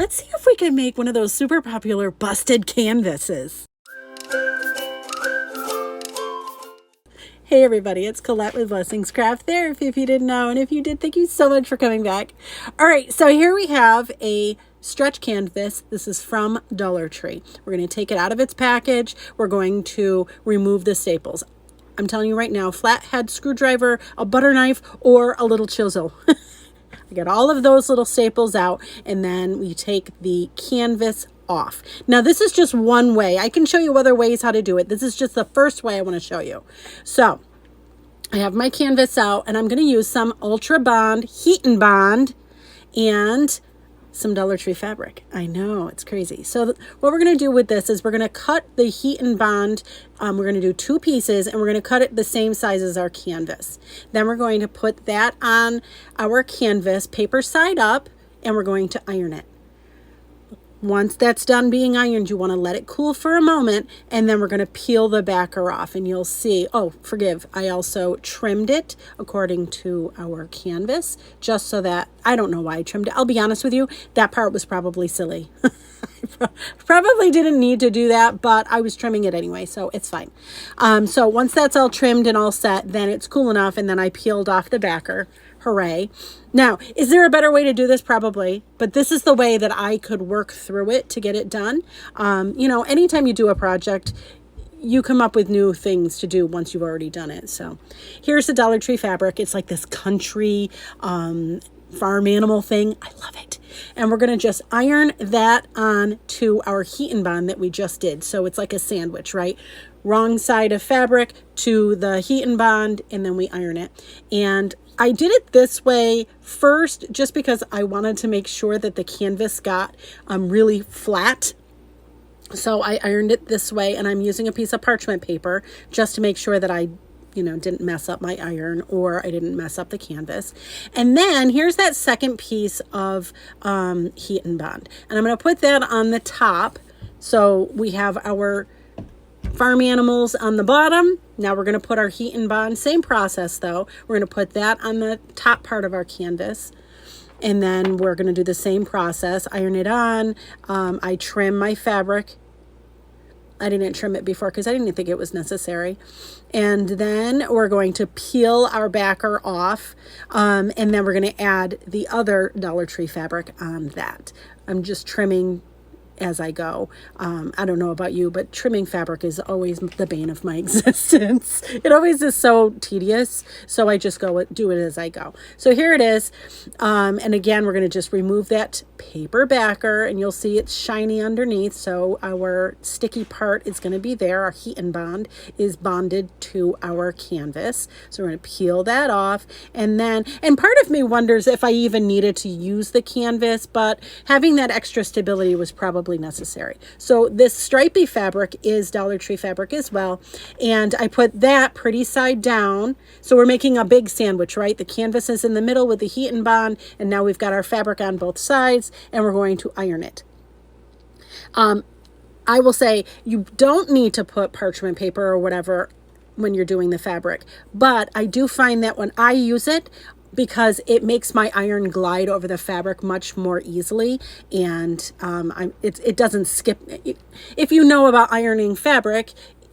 Let's see if we can make one of those super popular busted canvases. Hey everybody, it's Colette with Blessings Craft Therapy, if you didn't know, and if you did, thank you so much for coming back. All right, so here we have a stretch canvas. This is from Dollar Tree. We're going to take it out of its package. We're going to remove the staples. I'm telling you right now, flathead screwdriver, a butter knife, or a little chisel. I get all of those little staples out, and then we take the canvas off. Now this is just one way. I can show you other ways how to do it. This is just the first way I want to show you. So I have my canvas out, and I'm going to use some Ultra Bond Heat and Bond and some Dollar Tree fabric. I know, it's crazy. So what we're going to do with this is we're going to cut the Heat and Bond. We're going to do 2 pieces, and we're going to cut it the same size as our canvas. Then we're going to put that on our canvas, paper side up, and we're going to iron it. Once that's done being ironed, you want to let it cool for a moment, and then we're going to peel the backer off, and you'll see, I also trimmed it according to our canvas, just so that, I don't know why I trimmed it. I'll be honest with you, that part was probably silly. Probably didn't need to do that, but I was trimming it anyway, so it's fine. So once that's all trimmed and all set, then it's cool enough, and then I peeled off the backer. Hooray. Now, is there a better way to do this? Probably, but this is the way that I could work through it to get it done. Anytime you do a project, you come up with new things to do once you've already done it. So here's the Dollar Tree fabric. It's like this country farm animal thing. I love it. And we're going to just iron that on to our Heat and Bond that we just did. So it's like a sandwich, right? Wrong side of fabric to the Heat and Bond, and then we iron it. And I did it this way first just because I wanted to make sure that the canvas got really flat. So I ironed it this way, and I'm using a piece of parchment paper just to make sure that I didn't mess up my iron, or I didn't mess up the canvas. And then here's that second piece of Heat and Bond. And I'm going to put that on the top. So we have our farm animals on the bottom. Now we're going to put our Heat and Bond, same process though. We're going to put that on the top part of our canvas. And then we're going to do the same process, iron it on. I trim my fabric. I didn't trim it before because I didn't think it was necessary. And then we're going to peel our backer off. And then we're going to add the other Dollar Tree fabric on that. I'm just trimming as I go. I don't know about you, but trimming fabric is always the bane of my existence. It always is so tedious. So I just do it as I go. So here it is. And again, we're going to just remove that paper backer, and you'll see it's shiny underneath. So our sticky part is going to be there. Our Heat and Bond is bonded to our canvas. So we're going to peel that off. And part of me wonders if I even needed to use the canvas, but having that extra stability was probably necessary. So this stripy fabric is Dollar Tree fabric as well, and I put that pretty side down. So we're making a big sandwich, right? The canvas is in the middle with the Heat and Bond, and now we've got our fabric on both sides, and we're going to iron it. I will say you don't need to put parchment paper or whatever when you're doing the fabric, but I do find that when I use it, because it makes my iron glide over the fabric much more easily, and it doesn't skip. If you know about ironing fabric,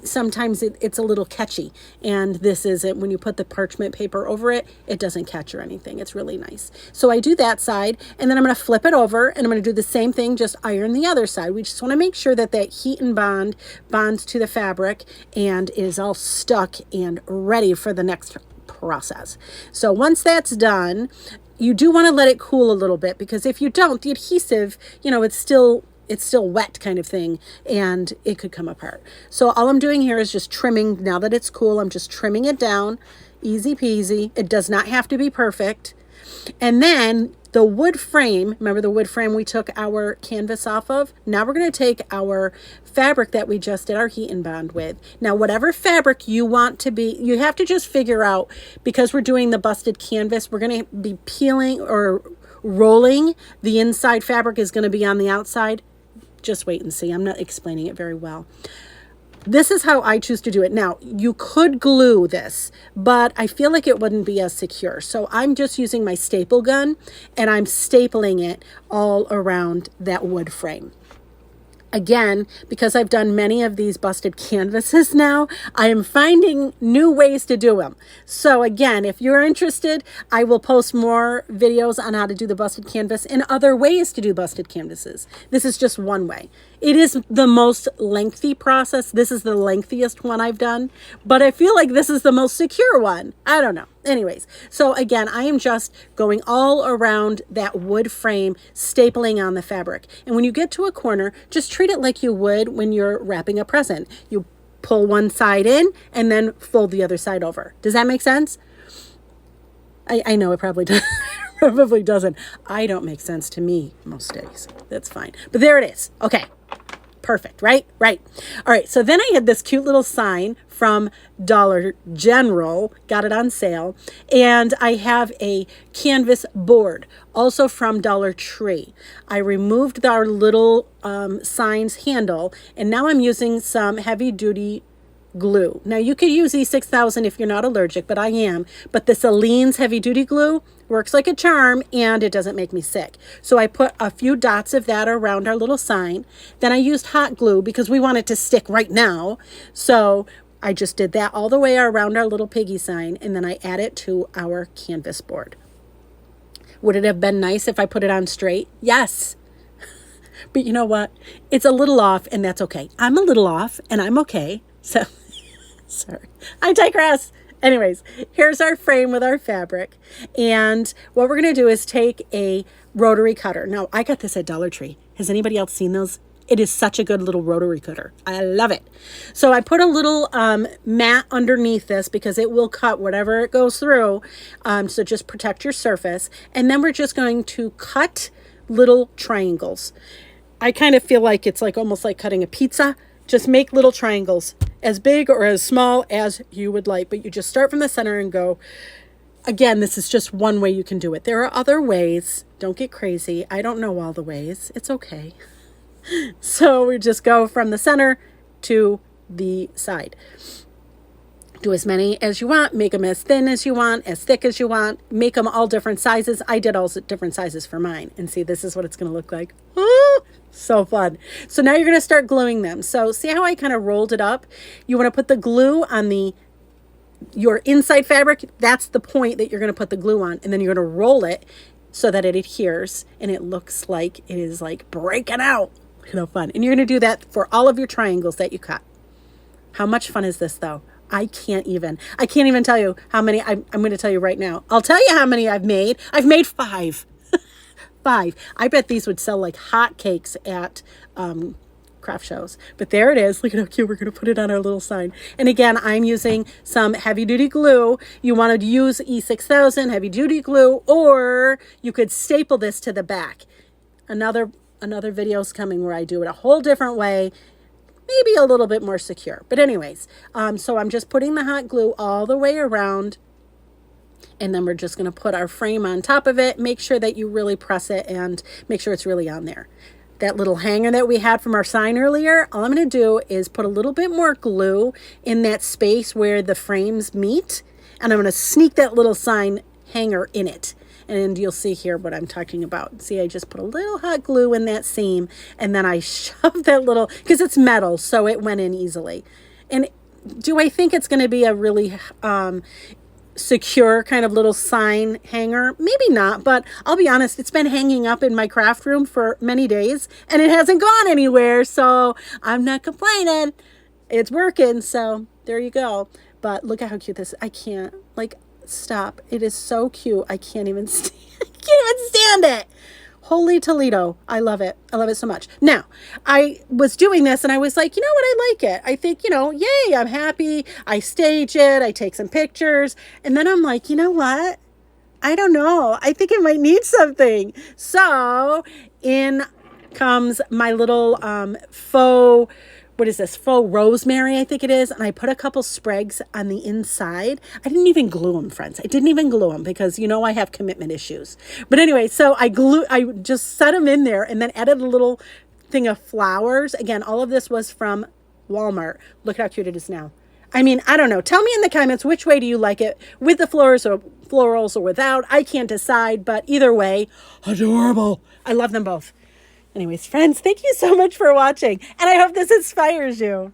sometimes it's a little catchy, and this isn't. When you put the parchment paper over it, it doesn't catch or anything. It's really nice. So I do that side, and then I'm going to flip it over, and I'm going to do the same thing, just iron the other side. We just want to make sure that that Heat and Bond bonds to the fabric and is all stuck and ready for the next process. So once that's done, you do want to let it cool a little bit, because if you don't, the adhesive, it's still wet kind of thing, and it could come apart. So all I'm doing here is just trimming. Now that it's cool, I'm just trimming it down, easy peasy. It does not have to be perfect. And then the wood frame, remember the wood frame we took our canvas off of? Now we're going to take our fabric that we just did our Heat and Bond with. Now, whatever fabric you want to be, you have to just figure out, because we're doing the busted canvas, we're going to be peeling or rolling. The inside fabric is going to be on the outside. Just wait and see. I'm not explaining it very well. This is how I choose to do it. Now, you could glue this, but I feel like it wouldn't be as secure. So I'm just using my staple gun and I'm stapling it all around that wood frame. Again, because I've done many of these busted canvases now, I am finding new ways to do them. So again, if you're interested, I will post more videos on how to do the busted canvas and other ways to do busted canvases. This is just one way. It is the most lengthy process. This is the lengthiest one I've done, but I feel like this is the most secure one. I don't know. Anyways, so again, I am just going all around that wood frame, stapling on the fabric. And when you get to a corner, just treat it like you would when you're wrapping a present. You pull one side in and then fold the other side over. Does that make sense? I know it probably does. Probably doesn't. I don't make sense to me most days. That's fine. But there it is. Okay. Perfect, right? Right. All right. So then I had this cute little sign from Dollar General, got it on sale. And I have a canvas board, also from Dollar Tree. I removed our little sign's handle, and now I'm using some heavy duty glue. Now you could use E6000 if you're not allergic, but I am. But this Aleene's heavy duty glue works like a charm and it doesn't make me sick. So I put a few dots of that around our little sign. Then I used hot glue because we want it to stick right now. So I just did that all the way around our little piggy sign, and then I add it to our canvas board. Would it have been nice if I put it on straight? Yes. But you know what? It's a little off, and that's okay. I'm a little off and I'm okay. So sorry, I digress. Anyways, here's our frame with our fabric. And what we're going to do is take a rotary cutter. Now, I got this at Dollar Tree. Has anybody else seen those? It is such a good little rotary cutter. I love it. So I put a little mat underneath this because it will cut whatever it goes through. So just protect your surface. And then we're just going to cut little triangles. I kind of feel like it's like almost like cutting a pizza. Just make little triangles, as big or as small as you would like, but you just start from the center and go. Again, this is just one way you can do it. There are other ways. Don't get crazy. I don't know all the ways. It's okay. So we just go from the center to the side. Do as many as you want. Make them as thin as you want, as thick as you want. Make them all different sizes. I did all different sizes for mine. And see, this is what it's going to look like. So fun. So now you're going to start gluing them. So see how I kind of rolled it up? You want to put the glue on your inside fabric. That's the point that you're going to put the glue on. And then you're going to roll it so that it adheres and it looks like it is like breaking out. You know, fun. And you're going to do that for all of your triangles that you cut. How much fun is this though? I can't even tell you how many. I'm going to tell you right now. I'll tell you how many I've made. I've made 5. 5. I bet these would sell like hotcakes at craft shows. But there it is. Look at how cute. We're going to put it on our little sign. And again, I'm using some heavy duty glue. You want to use E6000 heavy duty glue, or you could staple this to the back. Another video is coming where I do it a whole different way. Maybe a little bit more secure. But anyways, so I'm just putting the hot glue all the way around. And then we're just going to put our frame on top of it. Make sure that you really press it and make sure it's really on there. That little hanger that we had from our sign earlier, all I'm going to do is put a little bit more glue in that space where the frames meet. And I'm going to sneak that little sign hanger in it. And you'll see here what I'm talking about. See, I just put a little hot glue in that seam. And then I shoved that little, because it's metal, so it went in easily. And do I think it's going to be a really secure kind of little sign hanger? Maybe not, but I'll be honest, it's been hanging up in my craft room for many days and it hasn't gone anywhere, so I'm not complaining. It's working, so there you go. But look at how cute this is. I can't, like, stop. It is so cute. I can't even stand it. Holy Toledo. I love it. I love it so much. Now, I was doing this and I was like, you know what? I like it. I think, yay, I'm happy. I stage it. I take some pictures. And then I'm like, you know what? I don't know. I think it might need something. So in comes my little faux, what is this? Faux rosemary, I think it is. And I put a couple sprigs on the inside. I didn't even glue them, friends. I didn't even glue them because, I have commitment issues. But anyway, so I just set them in there and then added a little thing of flowers. Again, all of this was from Walmart. Look how cute it is now. I mean, I don't know. Tell me in the comments, which way do you like it? With the florals or without? I can't decide, but either way, adorable. I love them both. Anyways, friends, thank you so much for watching, and I hope this inspires you.